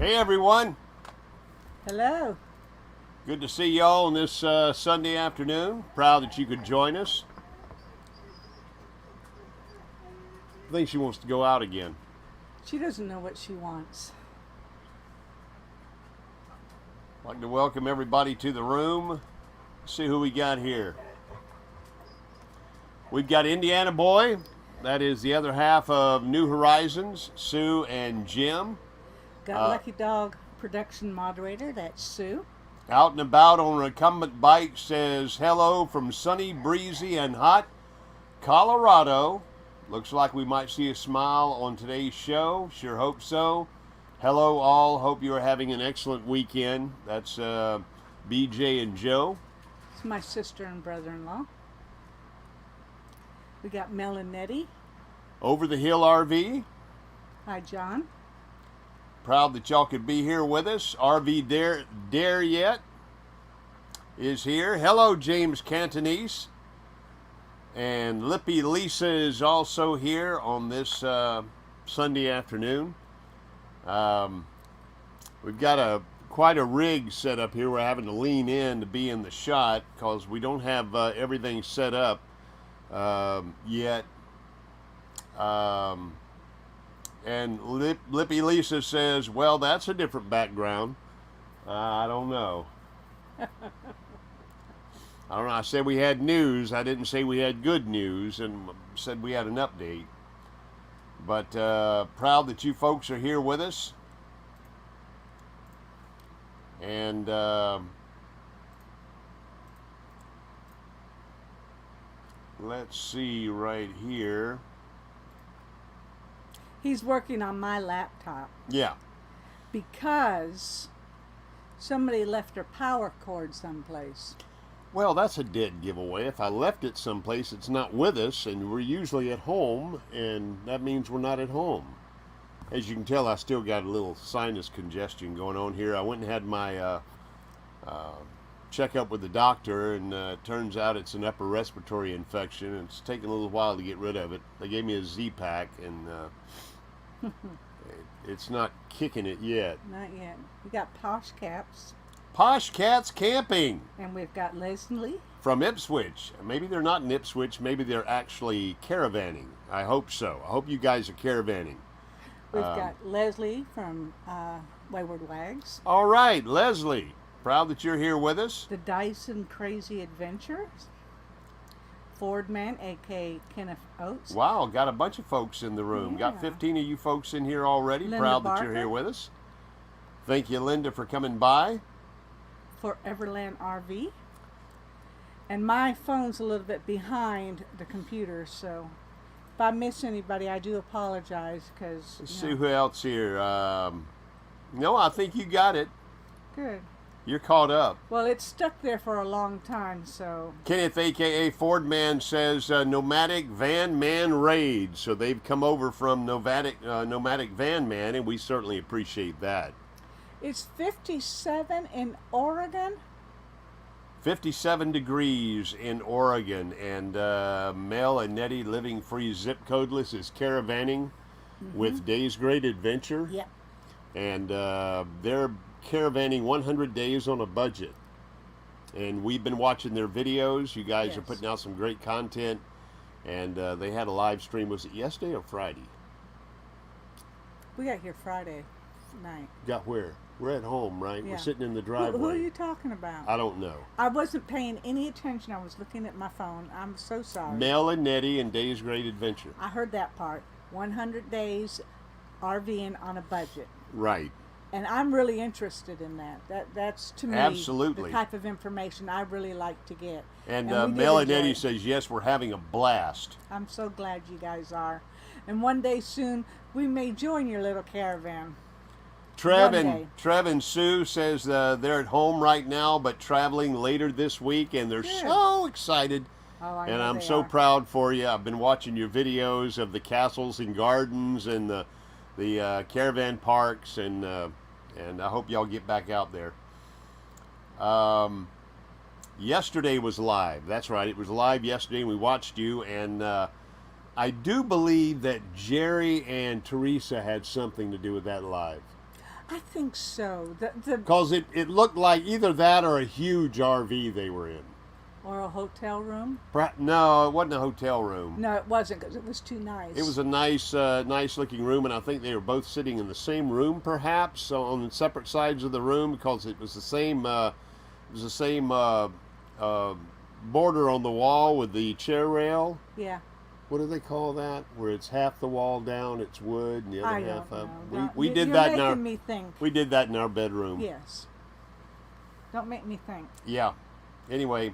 Hey everyone. Hello. Good to see y'all on this Sunday afternoon. Proud that you could join us. I think she wants to go out again. She doesn't know what she wants. I'd like to welcome everybody to the room. See who we got here. We've got Indiana Boy. That is the other half of New Horizons, Sue and Jim. Got Lucky Dog production moderator, that's Sue. Out and about on a recumbent bike says hello from sunny, breezy, and hot Colorado. Looks like we might see a smile on today's show. Sure hope so. Hello all. Hope you are having an excellent weekend. That's BJ and Joe. It's my sister and brother-in-law. We got Mel and Nettie. Over the Hill RV. Hi, John. Proud that y'all could be here with us. RV Dare Yet is here. Hello, James Cantonese. And Lippy Lisa is also here on this Sunday afternoon. We've got quite a rig set up here. We're having to lean in to be in the shot because we don't have everything set up yet. And Lippy Lisa says, well, that's a different background. I don't know. I don't know. I said we had news. I didn't say we had good news, and said we had an update. But proud that you folks are here with us. And let's see right here. He's working on my laptop. Yeah. Because somebody left her power cord someplace. Well, that's a dead giveaway. If I left it someplace, it's not with us, and we're usually at home, and that means we're not at home. As you can tell, I still got a little sinus congestion going on here. I went and had my checkup with the doctor, and it turns out it's an upper respiratory infection, and it's taken a little while to get rid of it. They gave me a Z-Pack, and it's not kicking it yet. Not yet. We got Posh Caps. Posh Cats Camping. And we've got Leslie. From Ipswich. Maybe they're not in Ipswich. Maybe they're actually caravanning. I hope so. I hope you guys are caravanning. We've got Leslie from Wayward Waggs. All right, Leslie. Proud that you're here with us. The Dyson Crazy Adventures. Ford Man, a.k.a. Kenneth Oates. Wow, got a bunch of folks in the room. Yeah. Got 15 of you folks in here already. Linda Proud Barker. that you're here with us. Thank you, Linda, for coming by. For Everland RV. And my phone's a little bit behind the computer, so if I miss anybody, I do apologize because. Let's see who else here. No, I think you got it. Good. You're caught up. Well, it's stuck there for a long time, so. Kenneth, a.k.a. Ford Man, says Nomadic Van Man Raid. So they've come over from Nomadic Van Man, and we certainly appreciate that. It's 57 in Oregon. 57 degrees in Oregon, and Mel and Nettie living free zip codeless is caravanning with Days Great Adventure. Yep. And they're caravanning 100 days on a budget. And we've been watching their videos. You guys are putting out some great content. And they had a live stream. Was it yesterday or Friday? We got here Friday night. Got where? We're at home, right? Yeah. We're sitting in the driveway. Who are you talking about? I don't know. I wasn't paying any attention. I was looking at my phone. I'm so sorry. Mel and Nettie and Days Great Adventure. I heard that part. 100 days RVing on a budget. Right. And I'm really interested in that. That's to me Absolutely. the type of information I really like to get. And we did Mel and enjoy Nettie it. says, yes, we're having a blast. I'm so glad you guys are. And one day soon, we may join your little caravan. Trev One day. and Sue says they're at home right now, but traveling later this week, and they're Good. so excited. Oh, I And know I'm they so are. proud for you. I've been watching your videos of the castles and gardens and the caravan parks, and I hope y'all get back out there. Yesterday was live. That's right. It was live yesterday, and we watched you, and I do believe that Jerry and Teresa had something to do with that live. I think so. Because it looked like either that or a huge RV they were in. Or a hotel room? No, it wasn't a hotel room. No, it wasn't, because it was too nice. It was a nice looking room, and I think they were both sitting in the same room, perhaps, on separate sides of the room, because it was the same. Border on the wall with the chair rail. Yeah. What do they call that? Where it's half the wall down, it's wood, and the other half up. We You're did that in our. making me think. We did that in our bedroom. Yes. Don't make me think. Yeah. Anyway,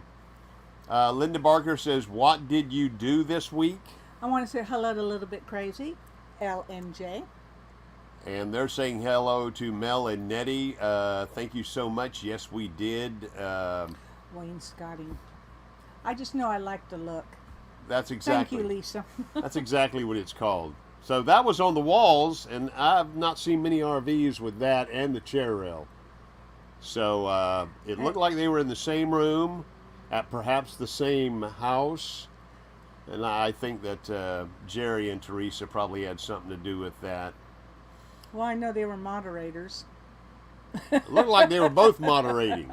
Linda Barker says, "What did you do this week?" I want to say hello to Little Bit Crazy, LNJ. And they're saying hello to Mel and Nettie. Thank you so much. Yes, we did. Wayne Scotty. I just know I like the look. That's exactly. Thank you, Lisa. That's exactly what it's called. So that was on the walls, and I've not seen many RVs with that and the chair rail. So it looked like they were in the same room, at perhaps the same house. And I think that Jerry and Teresa probably had something to do with that. Well, I know they were moderators. It looked like they were both moderating.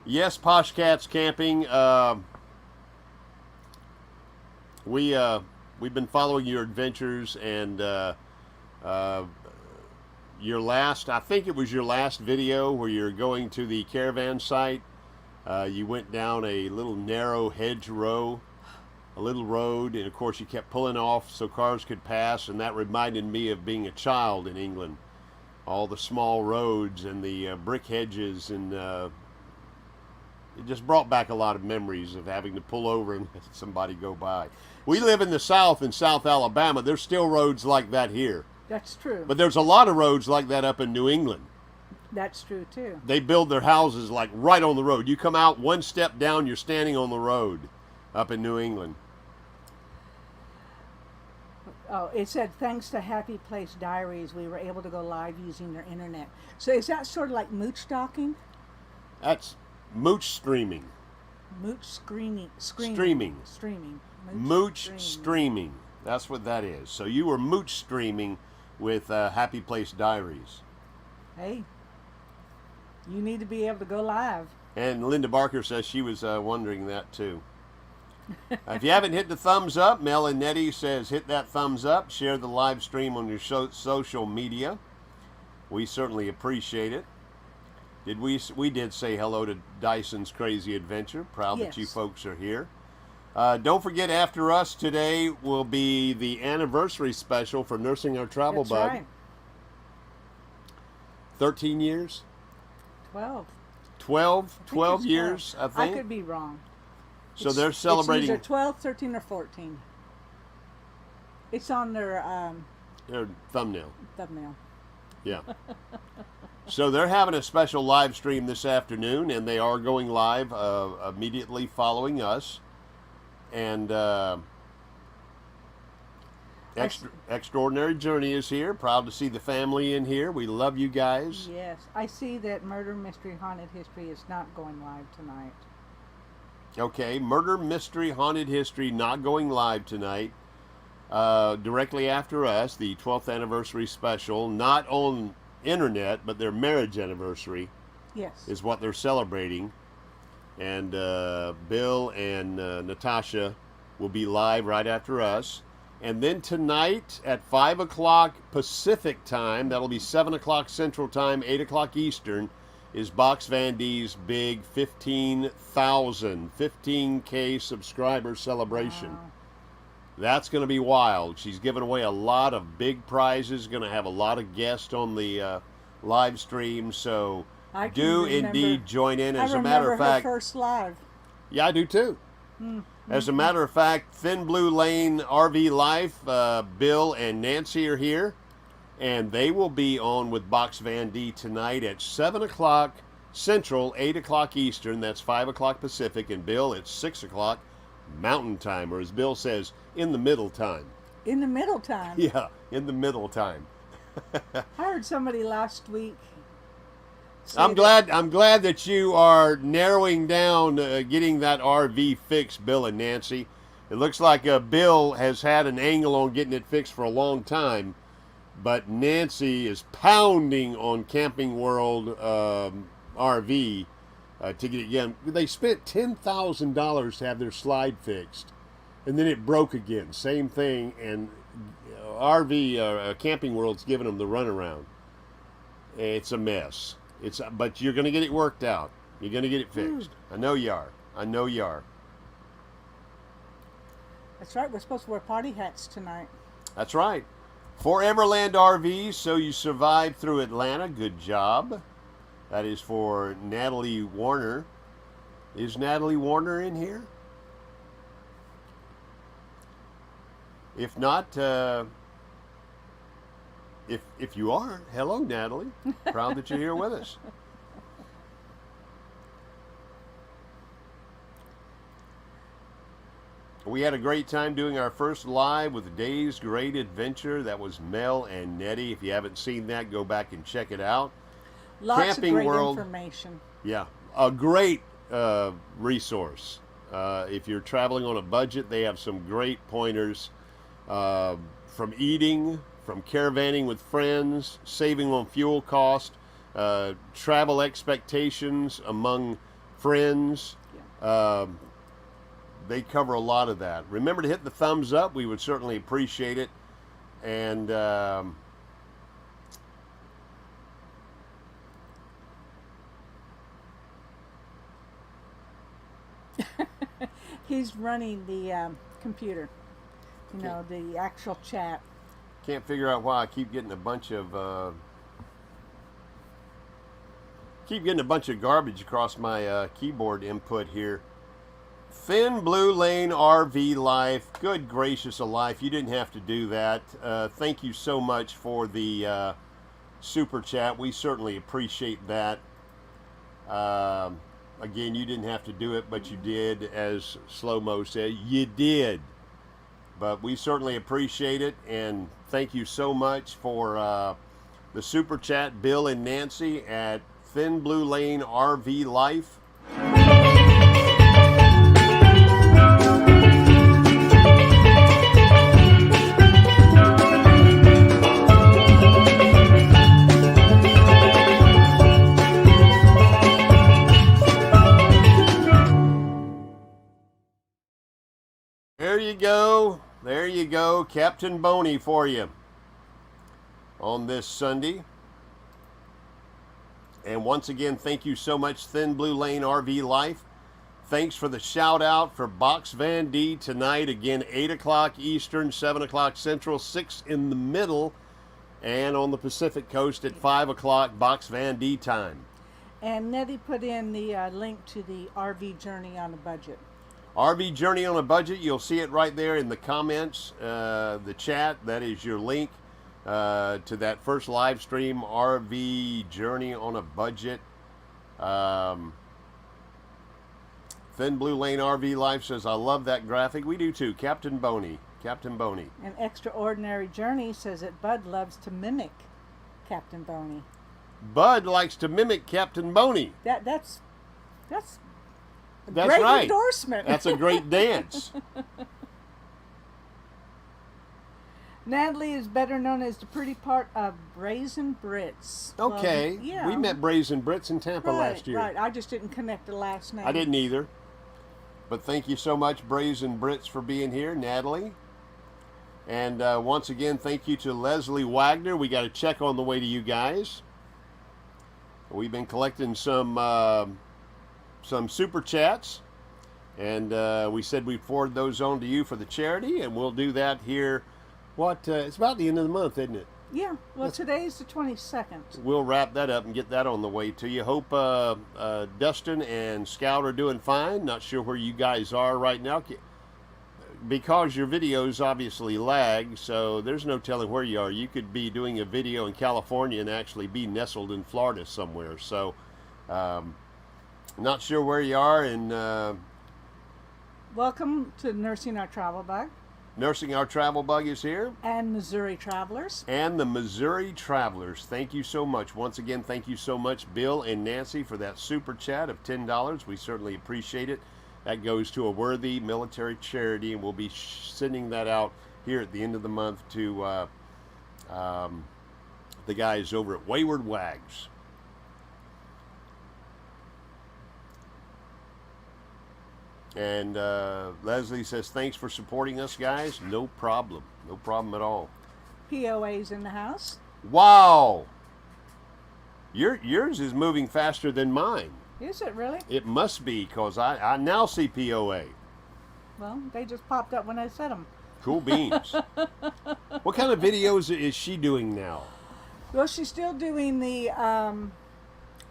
Yes, Posh Cats Camping. We've been following your adventures, and your last, I think it was your last video where you're going to the caravan site. You went down a little narrow hedge row, a little road, and of course you kept pulling off so cars could pass, and that reminded me of being a child in England. All the small roads and the brick hedges, and it just brought back a lot of memories of having to pull over and let somebody go by. We live in the South, in South Alabama. There's still roads like that here. That's true. But there's a lot of roads like that up in New England. That's true, too. They build their houses like right on the road. You come out one step down, you're standing on the road up in New England. Oh, it said, thanks to Happy Place Diaries, we were able to go live using their internet. So is that sort of like mooch stalking? That's mooch streaming. Mooch streaming. Streaming. Mooch streaming. streaming. That's what that is. So you were mooch streaming with Happy Place Diaries. Hey, you need to be able to go live. And Linda Barker says she was wondering that too. If you haven't hit the thumbs up, Mel and Nettie says hit that thumbs up. Share the live stream on your social media. We certainly appreciate it. We did say hello to Dyson's Crazy Adventure. Proud that you folks are here. Don't forget, after us today will be the anniversary special for Nursing Our Travel That's Bug. Right. 13 years? 12. 12 years, I think. I could be wrong. So they're celebrating. It's either 12, 13, or 14. It's on their thumbnail. Thumbnail. Yeah. So they're having a special live stream this afternoon, and they are going live immediately following us. And Extraordinary Journey is here. Proud to see the family in here. We love you guys. Yes. I see that Murder, Mystery, Haunted History is not going live tonight. Okay, Murder, Mystery, Haunted History not going live tonight. Directly after us, the 12th anniversary special, not on internet, but their marriage anniversary. Yes. Is what they're celebrating. And Bill and Natasha will be live right after us. And then tonight at 5 o'clock Pacific time, that'll be 7 o'clock Central time, 8 o'clock Eastern, is Box Van D's big 15K subscriber celebration. Wow. That's going to be wild. She's giving away a lot of big prizes, going to have a lot of guests on the live stream, so do indeed join in. As a matter of fact, her first live. Yeah, I do too. As a matter of fact, Thin Blue Lane RV Life, Bill and Nancy are here, and they will be on with Box Van D tonight at 7 o'clock Central, 8 o'clock Eastern. That's 5 o'clock Pacific, and Bill, it's 6 o'clock Mountain Time, or as Bill says, in the middle time. In the middle time? Yeah, in the middle time. I heard somebody last week. I'm glad that you are narrowing down getting that RV fixed, Bill and Nancy. It looks like Bill has had an angle on getting it fixed for a long time, But Nancy is pounding on Camping World RV to get it again. They spent $10,000 to have their slide fixed, and then it broke again. Same thing, and Camping World's giving them the runaround. It's a mess. But you're going to get it worked out. You're going to get it fixed. I know you are. I know you are. That's right. We're supposed to wear party hats tonight. That's right. Foreverland RVs, so you survived through Atlanta. Good job. That is for Natalie Warner. Is Natalie Warner in here? If not, if you are, hello, Natalie. Proud that you're here with us. We had a great time doing our first live with Dave's Great Adventure. That was Mel and Nettie. If you haven't seen that, go back and check it out. Lots Camping of great World, information. Yeah, a great resource. If you're traveling on a budget, they have some great pointers from eating, from caravanning with friends, saving on fuel cost, travel expectations among friends. Yeah. They cover a lot of that. Remember to hit the thumbs up. We would certainly appreciate it. And He's running the computer. You know, the actual chat. can't figure out why I keep getting a bunch of garbage across my keyboard input here. Thin Blue Lane RV Life. Good gracious alive, you didn't have to do that. Thank you so much for the super chat. We certainly appreciate that. Again, you didn't have to do it, but you did. As Slow Mo said, you did. But we certainly appreciate it, and thank you so much for the super chat, Bill and Nancy at Thin Blue Lane RV Life. There you go. There you go. Captain Boney for you on this Sunday. And once again, thank you so much, Thin Blue Lane RV Life. Thanks for the shout out for Box Van D tonight. Again, 8 o'clock Eastern, 7 o'clock Central, 6 in the middle, and on the Pacific Coast at 5 o'clock Box Van D time. And Nettie put in the link to the RV Journey on a Budget. RV Journey on a Budget, you'll see it right there in the comments, the chat. That is your link to that first live stream, RV Journey on a Budget. Thin Blue Lane RV Life says, I love that graphic. We do too. Captain Boney. Captain Boney. An Extraordinary Journey says that Bud loves to mimic Captain Boney. Bud likes to mimic Captain Boney. That's That's great right. endorsement. That's a great dance. Natalie is better known as the pretty part of Brazen Brits. Okay. Well, yeah. We met Brazen Brits in Tampa last year. Right. I just didn't connect the last name. I didn't either. But thank you so much, Brazen Brits, for being here, Natalie. And once again, thank you to Leslie Wagner. We got a check on the way to you guys. We've been collecting some super chats, and we said we'd forward those on to you for the charity, and we'll do that here. It's about the end of the month, isn't it? Yeah, well, today's the 22nd. We'll wrap that up and get that on the way to you. Hope Dustin and Scout are doing fine. Not sure where you guys are right now, because your videos obviously lag, so there's no telling where you are. You could be doing a video in California and actually be nestled in Florida somewhere. So not sure where you are. And welcome to Nursing Our Travel Bug. Nursing Our Travel Bug is here. And Missouri Travelers. And the Missouri Travelers. Thank you so much. Once again, thank you so much, Bill and Nancy, for that super chat of $10. We certainly appreciate it. That goes to a worthy military charity, and we'll be sending that out here at the end of the month to The guys over at Wayward Waggs. And Leslie says, thanks for supporting us, guys. No problem. No problem at all. POA's in the house. Wow. Yours is moving faster than mine. Is it really? It must be, because I now see POA. Well, they just popped up when I said them. Cool beans. What kind of videos is she doing now? Well, she's still doing the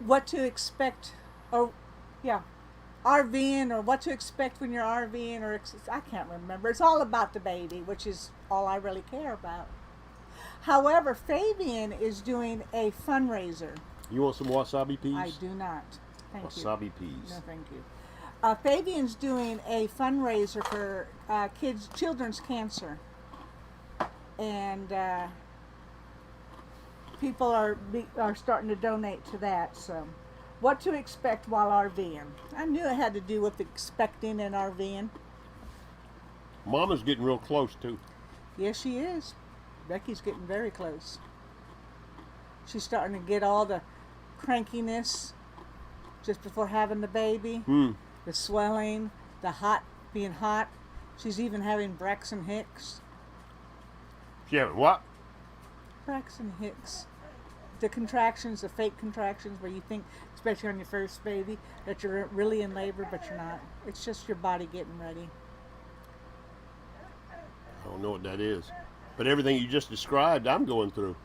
what to expect, or yeah, RVing, or what to expect when you're RVing, or I can't remember. It's all about the baby, which is all I really care about. However, Fabian is doing a fundraiser. You want some wasabi peas? I do not. Thank you. Wasabi peas. No, thank you. Fabian's doing a fundraiser for children's cancer, and people are starting to donate to that. So, what to expect while RVing? I knew it had to do with expecting and RVing. Mama's getting real close too. Yes, she is. Becky's getting very close. She's starting to get all the crankiness just before having the baby. The swelling, the being hot. She's even having Braxton Hicks. She having what? Braxton Hicks. The contractions, the fake contractions where you think, especially on your first baby, that you're really in labor, but you're not. It's just your body getting ready. I don't know what that is. But everything you just described, I'm going through.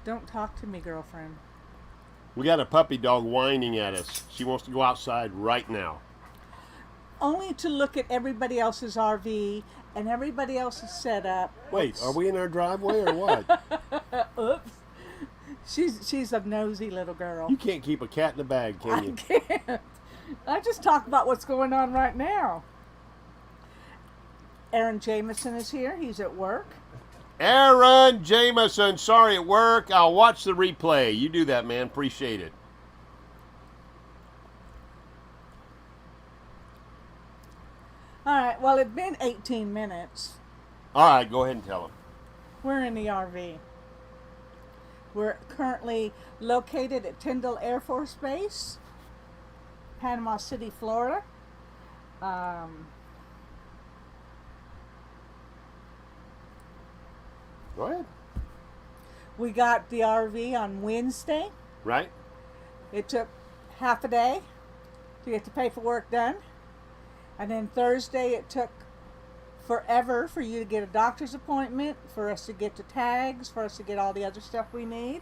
Don't talk to me, girlfriend. We got a puppy dog whining at us. She wants to go outside right now. Only to look at everybody else's RV and everybody else's setup. Wait, are we in our driveway or what? Oops. She's a nosy little girl. You can't keep a cat in a bag, can you? I can't. I just talk about what's going on right now. Aaron Jameson is here. He's at work. Aaron Jameson, sorry at work. I'll watch the replay. You do that, man. Appreciate it. All right. Well, it's been 18 minutes. All right, go ahead and tell him. We're in the RV. We're currently located at Tyndall Air Force Base, Panama City, Florida. Go ahead. We got the RV on Wednesday. Right? It took half a day to get the paperwork done. And then Thursday it took forever for you to get a doctor's appointment, for us to get the tags, for us to get all the other stuff we need.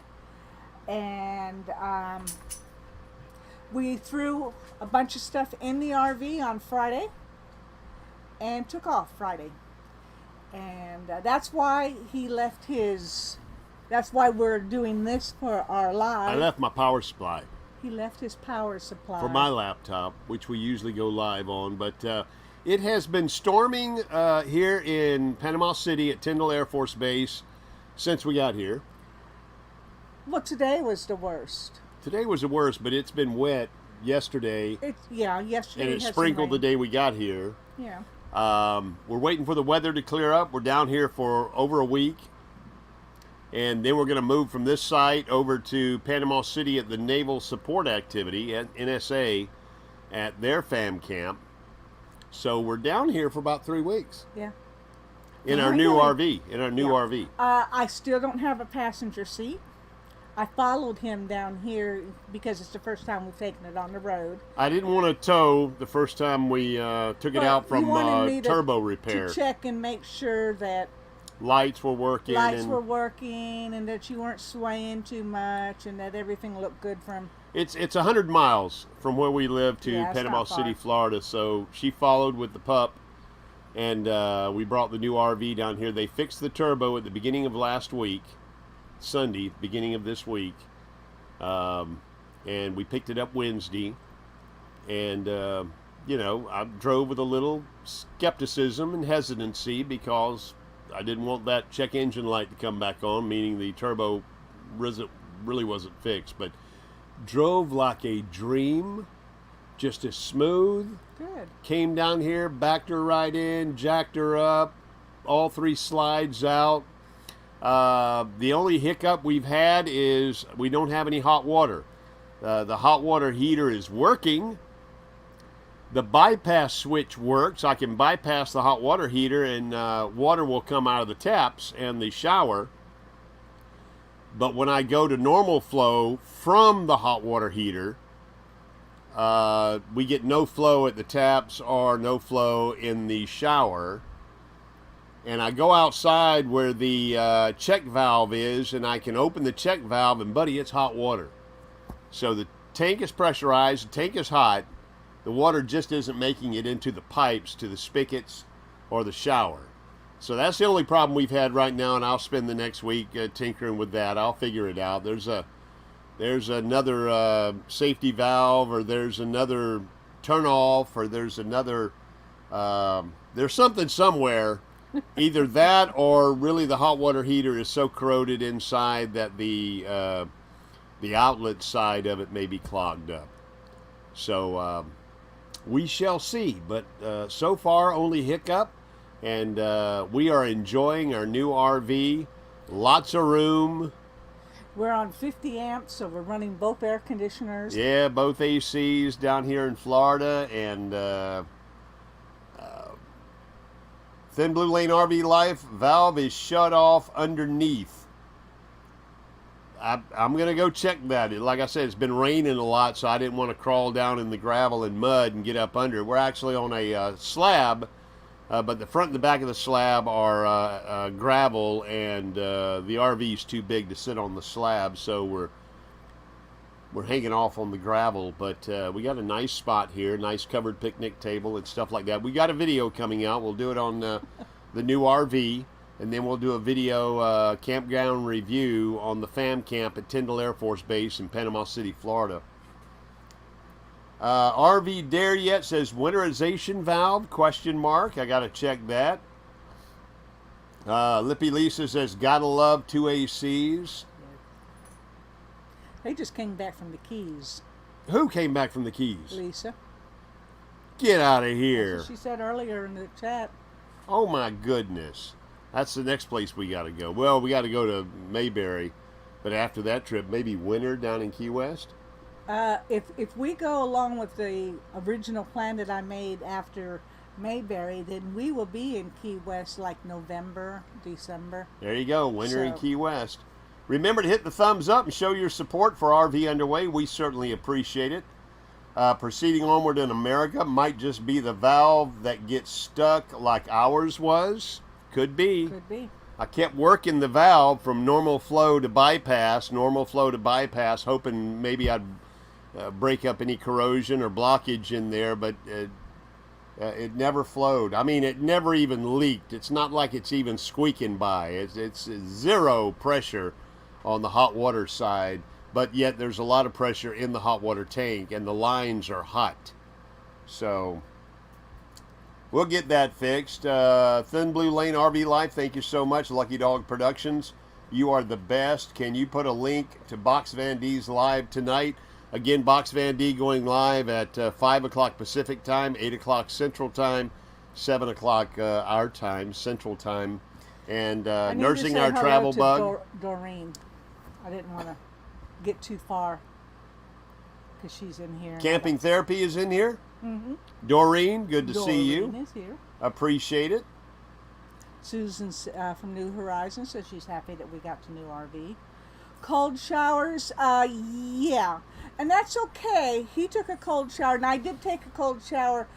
And we threw a bunch of stuff in the RV on Friday and took off Friday. And that's why he left his, that's why we're doing this for our live. I left my power supply. He left his power supply. For my laptop, which we usually go live on. But it has been storming here in Panama City at Tyndall Air Force Base since we got here. Well, today was the worst. Today was the worst, but it's been wet yesterday. Yesterday. And it sprinkled the day we got here. Yeah. We're waiting for the weather to clear up. We're down here for over a week. And then we're going to move from this site over to Panama City at the Naval Support Activity at NSA at their FAM camp. So we're down here for about 3 weeks. Yeah. In our new RV. In our new RV. I still don't have a passenger seat. I followed him down here because it's the first time we've taken it on the road. I didn't want to tow the first time we took it out from turbo repair. To check and make sure that lights were working. And that you weren't swaying too much and that everything looked good from... It's 100 miles from where we live to Panama City, Florida. So she followed with the pup, and we brought the new RV down here. They fixed the turbo at the beginning of last week. Sunday, beginning of this week, and we picked it up Wednesday, and I drove with a little skepticism and hesitancy because I didn't want that check engine light to come back on, meaning the turbo really wasn't fixed, but drove like a dream, just as smooth. Good. Came down here, backed her right in, jacked her up, all 3 slides out. The only hiccup we've had is we don't have any hot water. The hot water heater is working. The bypass switch works. I can bypass the hot water heater and water will come out of the taps and the shower. But when I go to normal flow from the hot water heater, we get no flow at the taps or no flow in the shower. And I go outside where the check valve is, and I can open the check valve, and buddy, it's hot water. So the tank is pressurized, the tank is hot, the water just isn't making it into the pipes to the spigots or the shower. So that's the only problem we've had right now, and I'll spend the next week tinkering with that. I'll figure it out. There's another safety valve, or there's another turn off, or there's another, there's something somewhere. Either that or really the hot water heater is so corroded inside that the outlet side of it may be clogged up. So we shall see. But so far, only hiccup. And we are enjoying our new RV. Lots of room. We're on 50 amps, so we're running both air conditioners. Yeah, both ACs down here in Florida. And Thin Blue Lane RV Life valve is shut off underneath. I'm going to go check that. Like I said, it's been raining a lot, so I didn't want to crawl down in the gravel and mud and get up under it. We're actually on a slab, but the front and the back of the slab are gravel, and the RV is too big to sit on the slab, so we're hanging off on the gravel. But we got a nice spot here, nice covered picnic table and stuff like that. We got a video coming out. We'll do it on the new RV, and then we'll do a video campground review on the FAM camp at Tyndall Air Force Base in Panama City, Florida. RV Dare Yet says winterization valve, question mark. I got to check that. Lippy Lisa says gotta love 2 ACs. They just came back from the Keys. Who came back from the Keys? Lisa. Get out of here. That's what she said earlier in the chat. Oh my goodness. That's the next place we got to go. Well, we got to go to Mayberry, but after that trip, maybe winter down in Key West? If we go along with the original plan that I made after Mayberry, then we will be in Key West like November, December. There you go, winter in Key West. Remember to hit the thumbs up and show your support for RV Underway. We certainly appreciate it. Proceeding onward in America might just be the valve that gets stuck like ours was. Could be. Could be. I kept working the valve from normal flow to bypass, hoping maybe I'd break up any corrosion or blockage in there, but it never flowed. I mean, it never even leaked. It's not like it's even squeaking by. It's zero pressure on the hot water side, but yet there's a lot of pressure in the hot water tank, and the lines are hot. So we'll get that fixed. Thin Blue Lane RV Life, thank you so much. Lucky Dog Productions, you are the best. Can you put a link to Box Van D's live tonight? Again, Box Van D going live at 5 o'clock Pacific time, 8 o'clock Central time, 7 o'clock our time, Central time. And nursing our travel bug. Doreen. I didn't want to get too far because she's in here. Camping Therapy is in here. Mm-hmm. Doreen, good to see you. Doreen is here. Appreciate it. Susan from New Horizons says she's happy that we got the new RV. Cold showers, yeah. And that's okay. He took a cold shower, and I did take a cold shower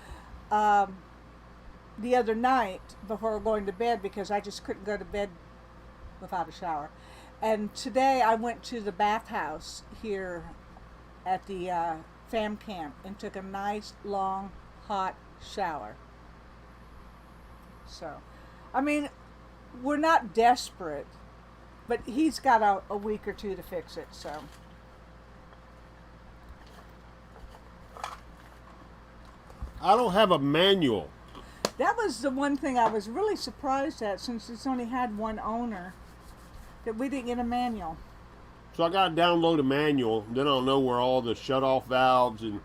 the other night before going to bed because I just couldn't go to bed without a shower. And today I went to the bathhouse here at the FAM camp and took a nice, long, hot shower. So, I mean, we're not desperate, but he's got a week or two to fix it, so. I don't have a manual. That was the one thing I was really surprised at, since it's only had one owner, that we didn't get a manual. So I got to download a manual, then I'll know where all the shut-off valves and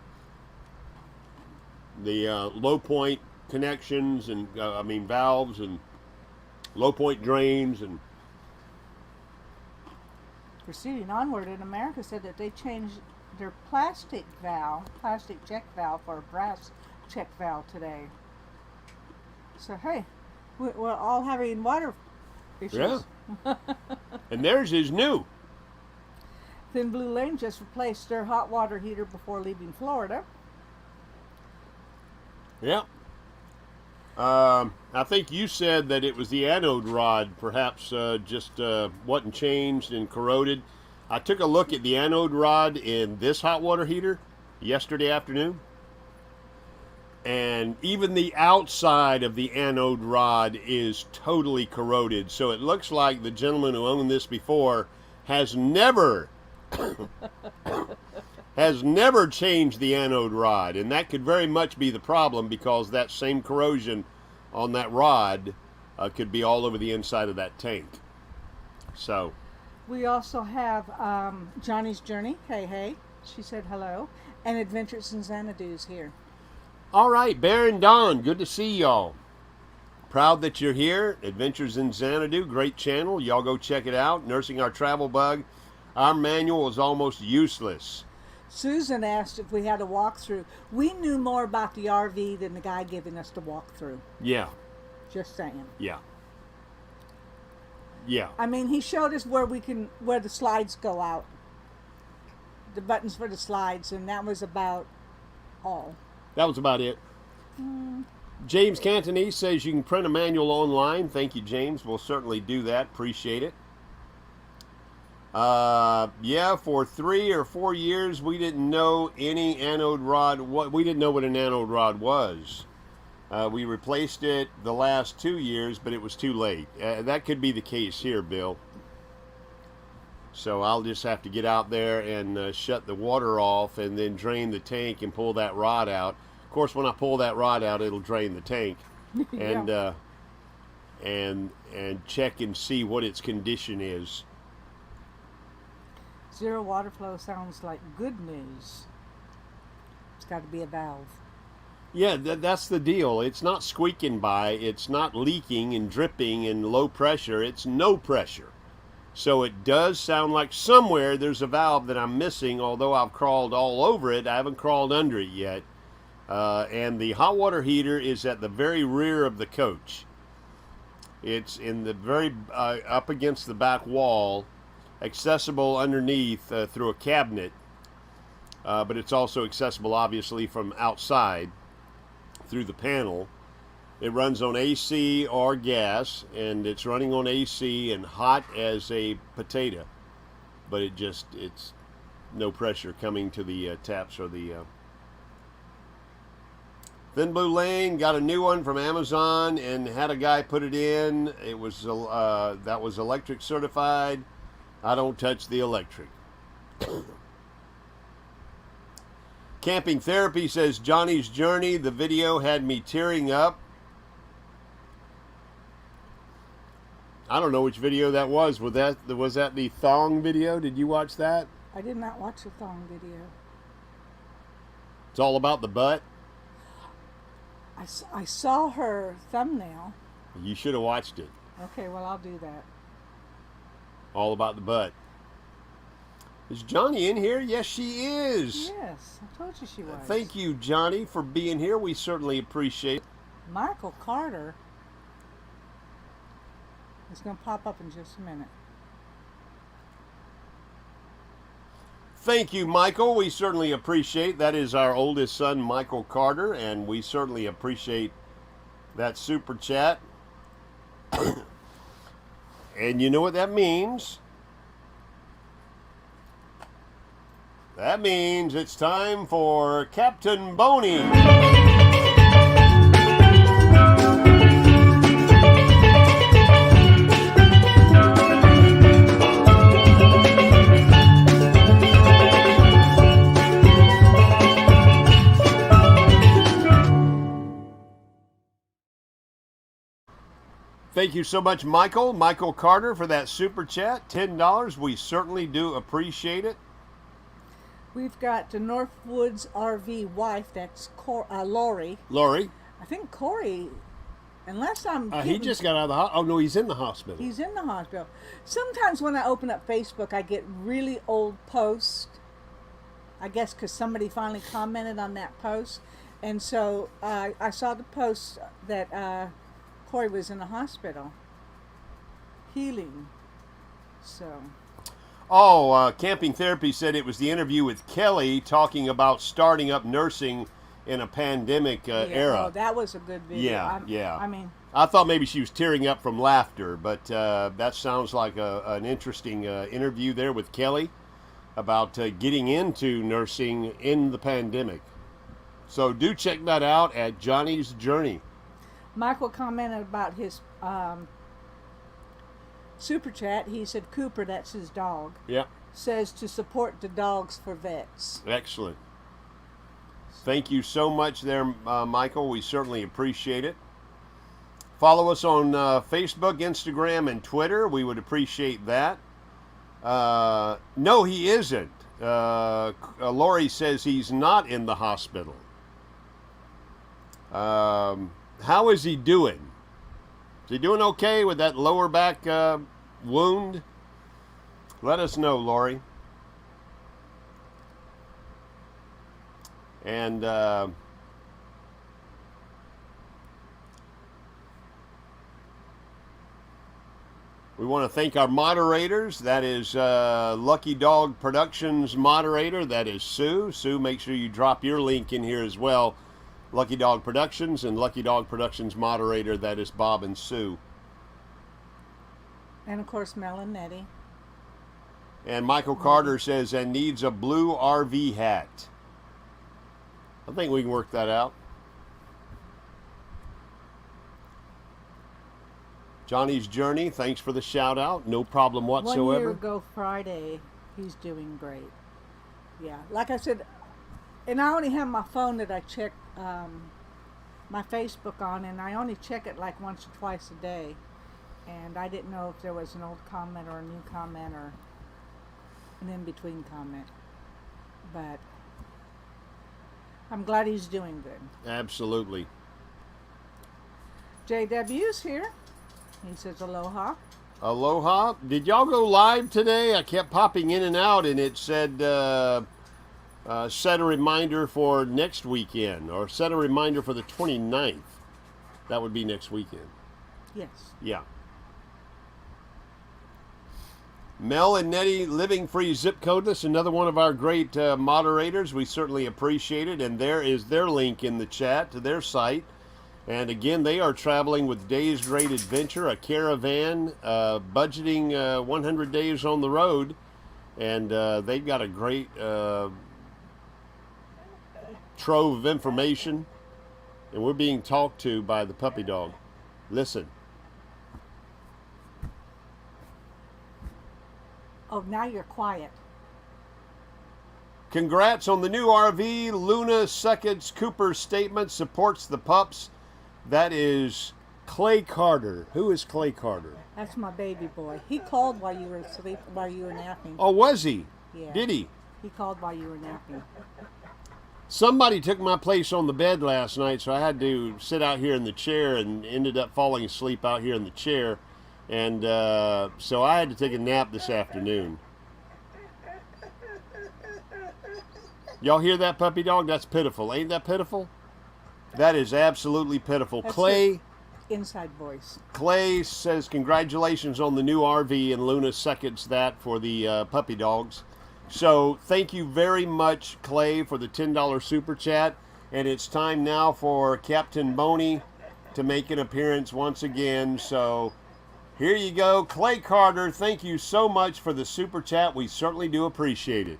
the low point connections and, valves and low point drains and. Proceeding onward, in America said that they changed their plastic check valve for a brass check valve today. So hey, we're all having water issues. Yeah. And theirs is new. Thin Blue Lane just replaced their hot water heater before leaving Florida. Yeah. I think you said that it was the anode rod, perhaps just wasn't changed and corroded. I took a look at the anode rod in this hot water heater yesterday afternoon. And even the outside of the anode rod is totally corroded. So it looks like the gentleman who owned this before has never changed the anode rod, and that could very much be the problem, because that same corrosion on that rod could be all over the inside of that tank. So we also have Johnny's Journey. Hey, she said hello, and Adventures in Xanadu's here. All right, Bear and Don, good to see y'all. Proud that you're here. Adventures in Xanadu, great channel. Y'all go check it out. Nursing Our Travel Bug. Our manual is almost useless. Susan asked if we had a walkthrough. We knew more about the RV than the guy giving us the walkthrough. Yeah. Just saying. Yeah. Yeah. I mean, he showed us where the slides go out. The buttons for the slides, and that was about all. That was about it. James Cantonese says you can print a manual online. Thank you, James. We'll certainly do that. Appreciate it. Yeah, for 3 or 4 years we didn't know any anode rod. We didn't know what an anode rod was. We replaced it the last 2 years, but it was too late. That could be the case here, Bill. So I'll just have to get out there and shut the water off and then drain the tank and pull that rod out. Of course, when I pull that rod out, it'll drain the tank. Yeah. and check and see what its condition is. Zero water flow sounds like good news. It's got to be a valve. Yeah, that's the deal. It's not squeaking by. It's not leaking and dripping and low pressure. It's no pressure. So it does sound like somewhere there's a valve that I'm missing, although I've crawled all over it. I haven't crawled under it yet. And the hot water heater is at the very rear of the coach. It's in the very up against the back wall, accessible underneath through a cabinet, but it's also accessible obviously from outside through the panel. It runs on AC or gas, and it's running on AC and hot as a potato, but it's no pressure coming to the taps or the Thin Blue Lane. Got a new one from Amazon and had a guy put it in. It was that was electric certified. I don't touch the electric. Camping Therapy says Johnny's Journey, the video had me tearing up. I don't know which video that was. Was that the thong video? Did you watch that? I did not watch the thong video. It's all about the butt. I saw her thumbnail. You should have watched it. Okay, well, I'll do that. All about the butt. Is Johnny in here? Yes, she is. Yes, I told you she was. Thank you, Johnny, for being here. We certainly appreciate it. Michael Carter is going to pop up in just a minute. Thank you, Michael. We certainly appreciate. That is our oldest son, Michael Carter, and we certainly appreciate that super chat. And you know what that means? That means it's time for Captain Boney. Thank you so much, Michael Carter, for that super chat. $10. We certainly do appreciate it. We've got the Northwoods RV wife. That's Lori. Lori. I think Corey Unless I'm He getting- just got out of the hospital. Oh, no, he's in the hospital. He's in the hospital. Sometimes when I open up Facebook, I get really old posts. I guess because somebody finally commented on that post. And so I saw the post that Corey was in the hospital healing. So, Camping Therapy said it was the interview with Kelly talking about starting up nursing in a pandemic era. Oh, that was a good video. Yeah. I mean, I thought maybe she was tearing up from laughter, but that sounds like an interesting interview there with Kelly about getting into nursing in the pandemic. So do check that out at Johnny's Journey. Michael commented about his super chat. He said Cooper, that's his dog, Yeah, says to support the dogs for vets. excellent. Thank you so much there, Michael. We certainly appreciate it. Follow us on Facebook, Instagram, and Twitter. We would appreciate that. No, he isn't. Lori says he's not in the hospital. How is he doing? Is he doing okay with that lower back wound? Let us know, Lori. And we want to thank our moderators. That is Lucky Dog Productions moderator. That is Sue. Sue, make sure you drop your link in here as well. Lucky Dog Productions, and Lucky Dog Productions moderator. That is Bob and Sue. And of course, Mel and Nettie. And Michael Carter says, and needs a blue RV hat. I think we can work that out. Johnny's Journey, thanks for the shout out. No problem whatsoever. 1 year ago Friday, he's doing great. Yeah, like I said, and I only have my phone that I check my Facebook on, and I only check it like once or twice a day. And I didn't know if there was an old comment or a new comment or an in-between comment. But I'm glad he's doing good. Absolutely. JW's here. He says aloha. Aloha. Did y'all go live today? I kept popping in and out, and it said set a reminder for next weekend, or set a reminder for the 29th. That would be next weekend. Yes. Yeah. Mel and Nettie, Living Free Zip Codeless, another one of our great moderators. We certainly appreciate it. And there is their link in the chat to their site. And again, they are traveling with Days Great Adventure, a caravan, budgeting 100 days on the road. And they've got a great trove of information. And we're being talked to by the puppy dog. Listen. Oh, now you're quiet. Congrats on the new RV. Luna Suckett's Cooper statement supports the pups. That is Clay Carter. Who is Clay Carter? That's my baby boy. He called while you were asleep, while you were napping. Oh, was he? Yeah. Did he? He called while you were napping. Somebody took my place on the bed last night, so I had to sit out here in the chair and ended up falling asleep out here in the chair. And so I had to take a nap this afternoon. Y'all hear that, puppy dog? That's pitiful. Ain't that pitiful? That is absolutely pitiful. That's Clay... Inside voice. Clay says congratulations on the new RV, and Luna seconds that for the puppy dogs. So thank you very much, Clay, for the $10 super chat. And it's time now for Captain Boney to make an appearance once again. So here you go, Clay Carter. Thank you so much for the super chat. We certainly do appreciate it.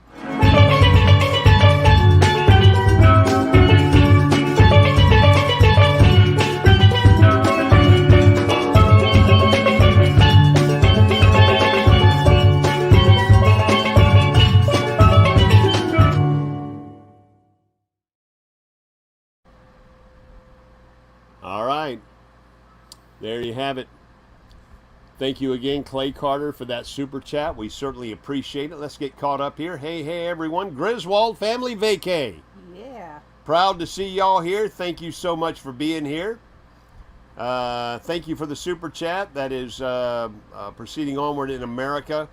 All right, there you have it. Thank you again, Clay Carter, for that super chat. We certainly appreciate it. Let's get caught up here. Hey, everyone. Griswold Family Vacay. Yeah. Proud to see y'all here. Thank you so much for being here. Thank you for the super chat. That is proceeding onward in America.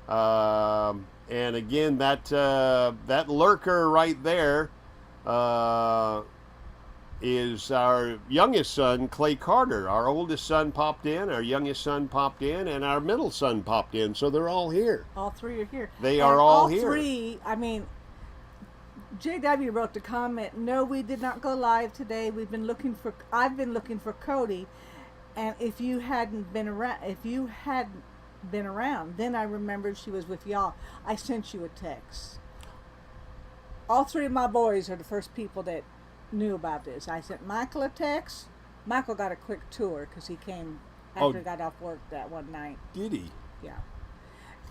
And again, that lurker right there is our youngest son, Clay Carter. Our oldest son popped in, our youngest son popped in, and our middle son popped in. So they're all here. All three are here. They are all here. All three, I mean, JW wrote the comment, no, we did not go live today. I've been looking for Cody. And if you hadn't been around, then I remembered she was with y'all. I sent you a text. All three of my boys are the first people that knew about this. I sent Michael a text. Michael got a quick tour because he came after he got off work that one night. Did he? Yeah.